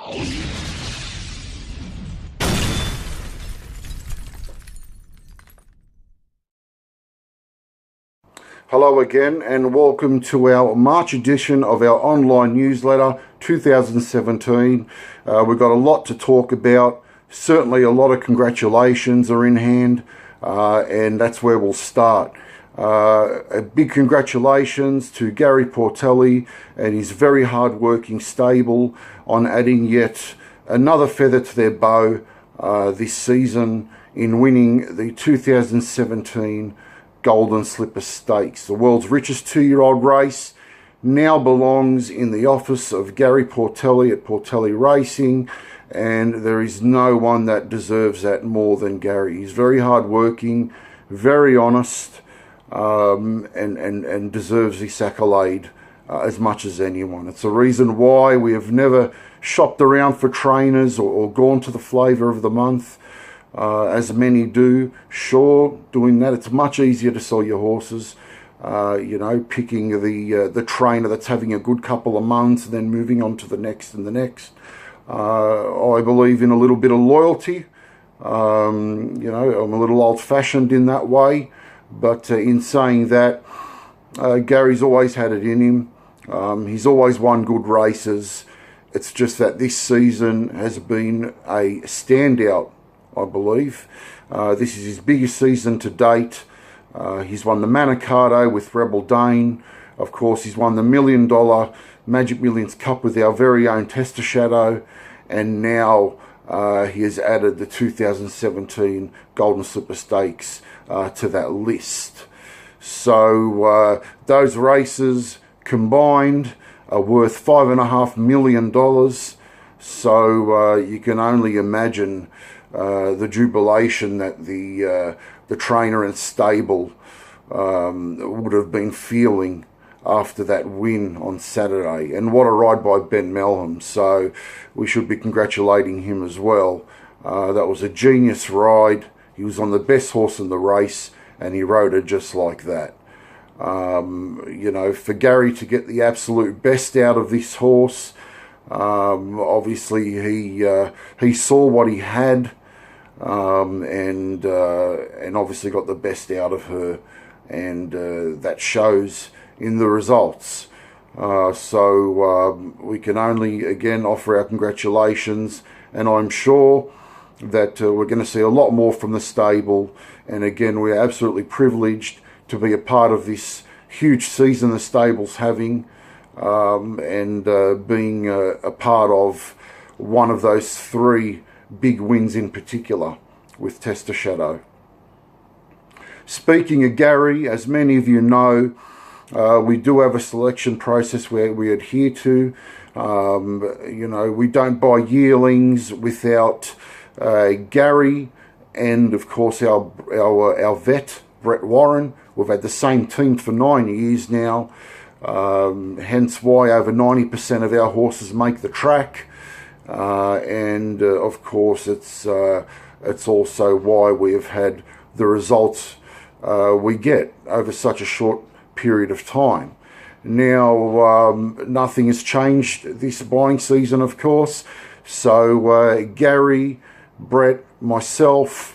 Hello again and welcome to our March edition of our online newsletter 2017. We've got a lot to talk about. Certainly a lot of congratulations are in hand, and that's where we'll start. A big congratulations to Gary Portelli and his very hard-working stable on adding yet another feather to their bow this season in winning the 2017 Golden Slipper Stakes. The world's richest two-year-old race now belongs in the office of Gary Portelli at Portelli Racing, and there is no one that deserves that more than Gary. He's very hard-working, very honest, and deserves this accolade as much as anyone. It's the reason why we have never shopped around for trainers or gone to the flavour of the month. As many do. Sure, doing that, it's much easier to sell your horses, picking the trainer that's having a good couple of months and then moving on to the next and the next. I believe in a little bit of loyalty. I'm a little old-fashioned in that way, but in saying that, Gary's always had it in him. He's always won good races. It's just that this season has been a standout, I believe. This is his biggest season to date. He's won the Manicato with Rebel Dane. Of course, he's won the $1 million Magic Millions Cup with our very own Tester Shadow. And now he has added the 2017 Golden Slipper Stakes to that list. So those races combined are worth $5.5 million. So you can only imagine the jubilation that the trainer and stable would have been feeling after that win on Saturday. And what a ride by Ben Melham. So we should be congratulating him as well. That was a genius ride. He was on the best horse in the race and he rode it just like that. For Gary to get the absolute best out of this horse, obviously he saw what he had, and obviously got the best out of her, and that shows in the results. So we can only again offer our congratulations, and I'm sure that we're going to see a lot more from the stable. And again, we're absolutely privileged to be a part of this huge season the stable's having, and being a part of one of those three big wins in particular with Tester Shadow. Speaking of Gary, as many of you know, we do have a selection process where we adhere to. We don't buy yearlings without Gary and of course our vet Brett Warren. We've had the same team for 9 years now, hence why over 90% of our horses make the track. And of course it's also why we have had the results we get over such a short period of time. Now nothing has changed this buying season, of course. So Gary, Brett, myself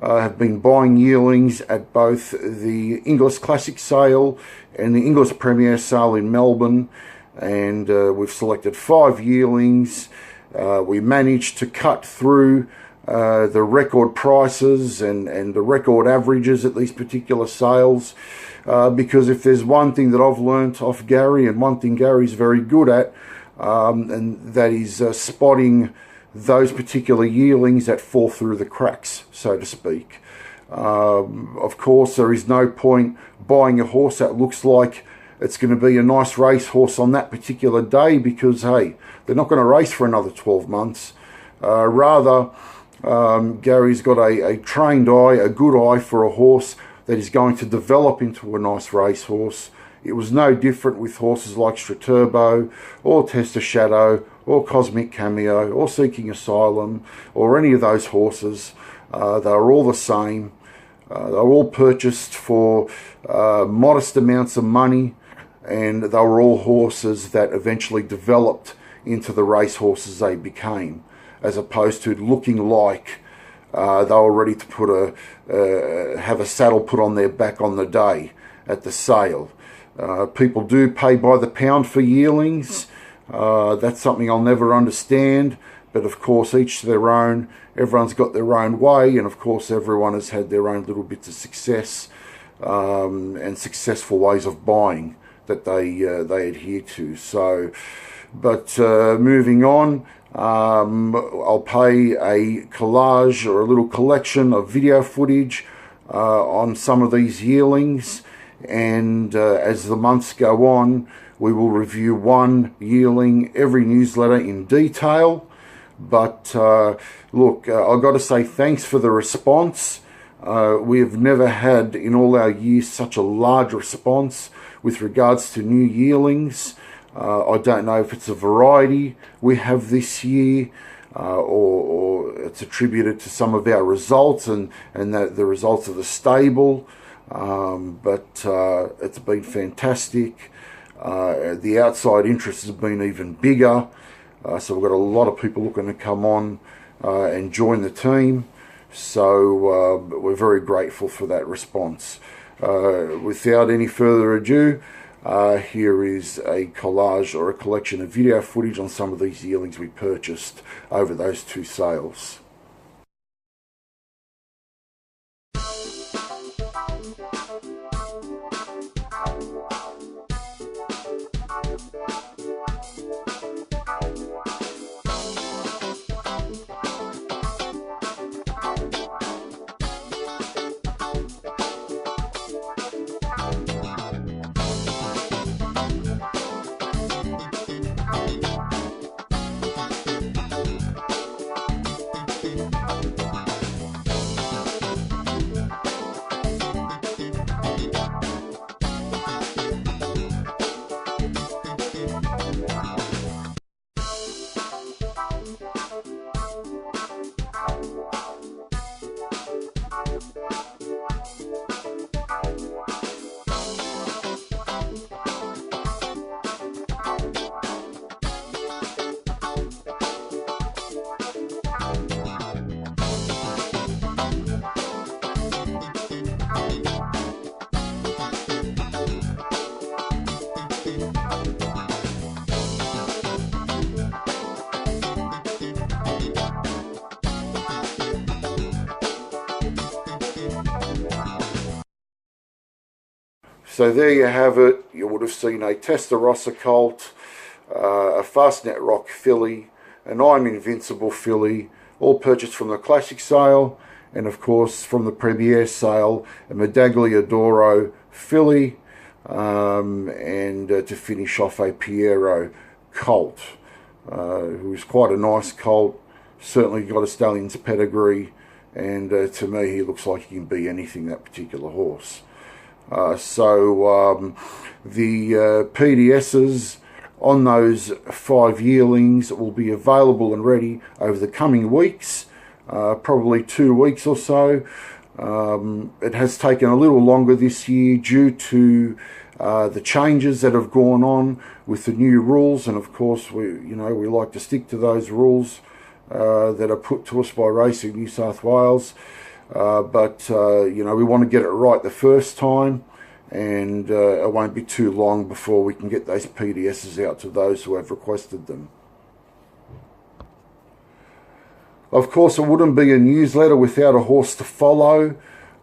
have been buying yearlings at both the Inglis Classic sale and the Inglis Premier sale in Melbourne, and we've selected 5 yearlings. We managed to cut through the record prices and the record averages at these particular sales, because if there's one thing that I've learnt off Gary, and one thing Gary's very good at, and that is spotting those particular yearlings that fall through the cracks, so to speak. Of course, there is no point buying a horse that looks like it's going to be a nice race horse on that particular day, because, hey, they're not going to race for another 12 months. Rather, Gary's got a trained eye, a good eye for a horse that is going to develop into a nice race horse. It was no different with horses like Straturbo or Tester Shadow or Cosmic Cameo or Seeking Asylum or any of those horses. They were all the same. They were all purchased for modest amounts of money, and they were all horses that eventually developed into the racehorses they became, as opposed to looking like they were ready to put have a saddle put on their back on the day at the sale. People do pay by the pound for yearlings. That's something I'll never understand, but of course each to their own. Everyone's got their own way, and of course everyone has had their own little bits of success and successful ways of buying that they adhere to. So, but moving on, I'll play a collage or a little collection of video footage on some of these yearlings, and as the months go on, we will review one yearling every newsletter in detail. But look, I've got to say thanks for the response. We have never had in all our years such a large response with regards to new yearlings. I don't know if it's a variety we have this year, or it's attributed to some of our results and the results of the stable, but it's been fantastic. The outside interest has been even bigger, so we've got a lot of people looking to come on and join the team, so we're very grateful for that response. Without any further ado, here is a collage or a collection of video footage on some of these yearlings we purchased over those two sales. So there you have it. You would have seen a Testarossa colt, a Fastnet Rock filly, an I'm Invincible filly, all purchased from the Classic sale, and of course from the Premier sale, a Medaglia d'Oro filly, and to finish off a Piero colt, who's quite a nice colt, certainly got a stallion's pedigree, and to me he looks like he can be anything, that particular horse. So the PDSs on those 5 yearlings will be available and ready over the coming weeks, probably 2 weeks or so. It has taken a little longer this year due to the changes that have gone on with the new rules, and of course we like to stick to those rules that are put to us by Racing New South Wales. But we want to get it right the first time, and it won't be too long before we can get those PDSs out to those who have requested them. Of course, it wouldn't be a newsletter without a horse to follow.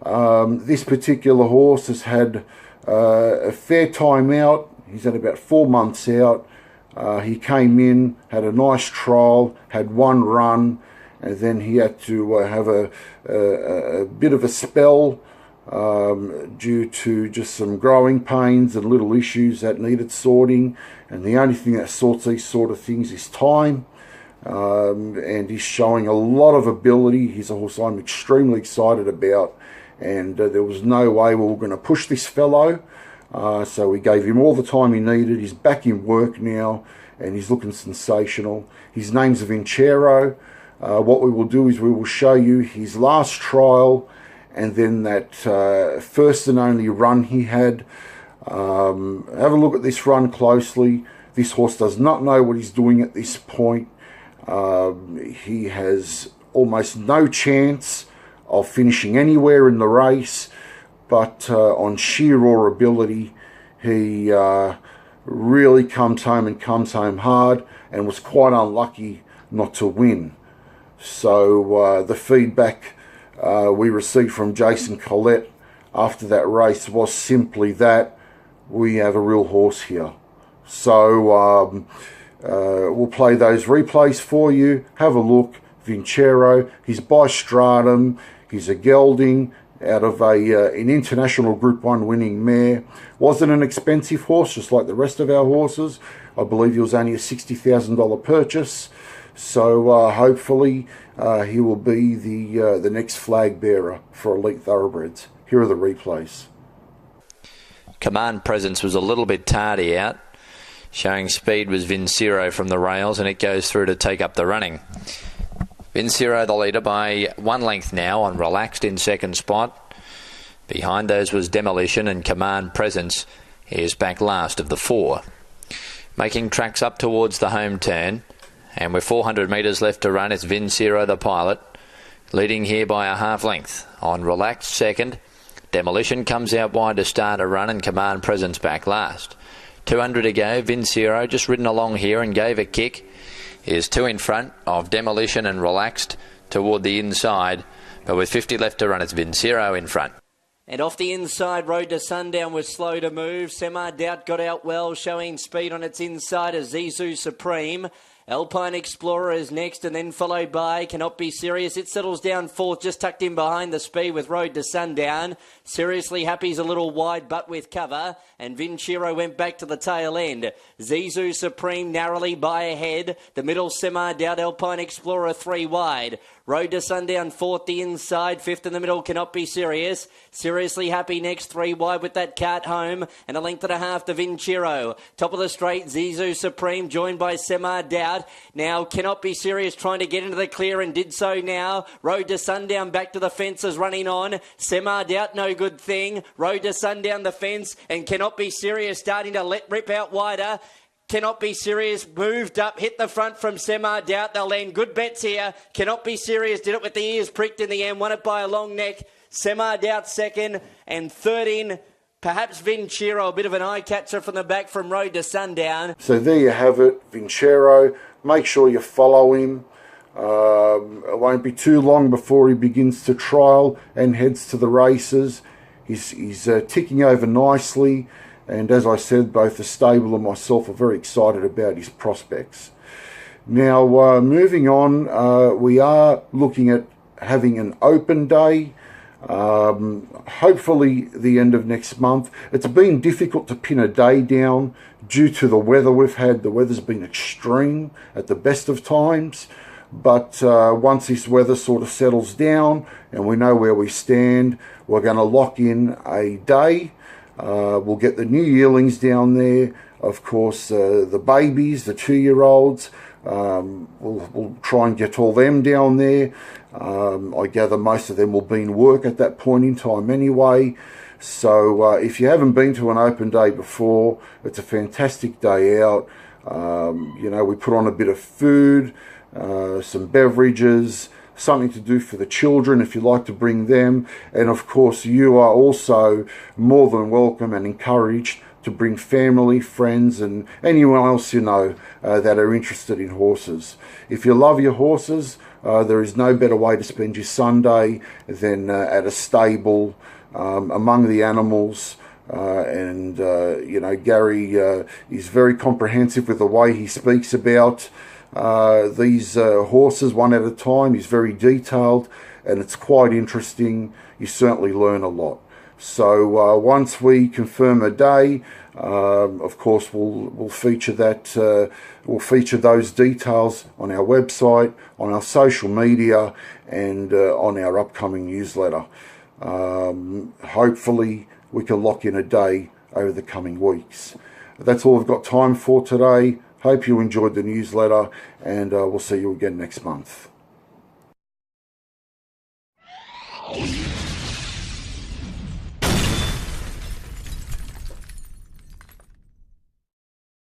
This particular horse has had a fair time out. He's had about 4 months out. He came in, had a nice trial, had 1 run, and then he had to have a bit of a spell due to just some growing pains and little issues that needed sorting. And the only thing that sorts these sort of things is time. And he's showing a lot of ability. He's a horse I'm extremely excited about, and there was no way we were going to push this fellow. So we gave him all the time he needed. He's back in work now, and he's looking sensational. His name's Vincero. What we will do is we will show you his last trial, and then that first and only run he had. Have a look at this run closely. This horse does not know what he's doing at this point. He has almost no chance of finishing anywhere in the race, but on sheer raw ability, he really comes home hard, and was quite unlucky not to win. So the feedback we received from Jason Collette after that race was simply that we have a real horse here. So we'll play those replays for you. Have a look. Vincero, he's by Stratum, he's a gelding out of an international Group 1 winning mare. Wasn't an expensive horse, just like the rest of our horses. I believe he was only a $60,000 purchase. So hopefully he will be the next flag bearer for Elite Thoroughbreds. Here are the replays. Command Presence was a little bit tardy out. Showing speed was Vincero from the rails, and it goes through to take up the running. Vincero the leader by 1 length now on Relaxed in second spot. Behind those was Demolition, and Command Presence is back last of the 4. Making tracks up towards the home turn, and with 400 metres left to run, it's Vincero the pilot, leading here by a half length. On Relaxed second, Demolition comes out wide to start a run, and Command Presence back last. 200 to go. Vincero just ridden along here and gave a kick. Is 2 in front of Demolition and Relaxed toward the inside, but with 50 left to run, it's Vincero in front. And off the inside, Road to Sundown was slow to move. Semi Doubt got out well, showing speed on its inside as Zizou Supreme. Alpine Explorer is next, and then followed by Cannot Be Serious. It settles down fourth, just tucked in behind the speed with Road to Sundown. Seriously Happy's a little wide, but with cover. And Vincero went back to the tail end. Zizou Supreme narrowly by ahead. The middle Semi Doubt, Alpine Explorer 3 wide. Road to Sundown fourth, the inside. Fifth in the middle, Cannot Be Serious. Seriously Happy next, 3 wide with that cart home. And a length and a half to Vincero. Top of the straight, Zizou Supreme joined by Semi Doubt. Now Cannot Be Serious trying to get into the clear, and did so now. Road to Sundown back to the fences running on. Semi Doubt no good thing. Road to Sundown the fence, and Cannot Be Serious starting to rip out wider. Cannot Be Serious moved up, hit the front from Semi Doubt. They'll land good bets here. Cannot Be Serious did it with the ears pricked in the end, won it by a long neck. Semi Doubt second, and third in perhaps Vincero, a bit of an eye catcher from the back from Road to Sundown. So there you have it, Vincero. Make sure you follow him. It won't be too long before he begins to trial and heads to the races. He's ticking over nicely. And as I said, both the stable and myself are very excited about his prospects. Now, moving on, we are looking at having an open day, hopefully the end of next month. It's been difficult to pin a day down due to the weather we've had. The weather's been extreme at the best of times. But once this weather sort of settles down and we know where we stand, we're going to lock in a day. We'll get the new yearlings down there, of course, the babies, the 2-year-olds. We'll try and get all them down there. I gather most of them will be in work at that point in time anyway. So if you haven't been to an open day before, it's a fantastic day out. You know, we put on a bit of food, some beverages, something to do for the children if you like to bring them, and of course you are also more than welcome and encouraged to bring family, friends and anyone else you know that are interested in horses. If you love your horses, there is no better way to spend your Sunday than at a stable among the animals. You know, Gary is very comprehensive with the way he speaks about these horses one at a time. He's very detailed and it's quite interesting. You certainly learn a lot. So once we confirm a day, of course we'll feature that. We'll feature those details on our website, on our social media, and on our upcoming newsletter. Hopefully we can lock in a day over the coming weeks. That's all I've got time for today. Hope you enjoyed the newsletter, and we'll see you again next month.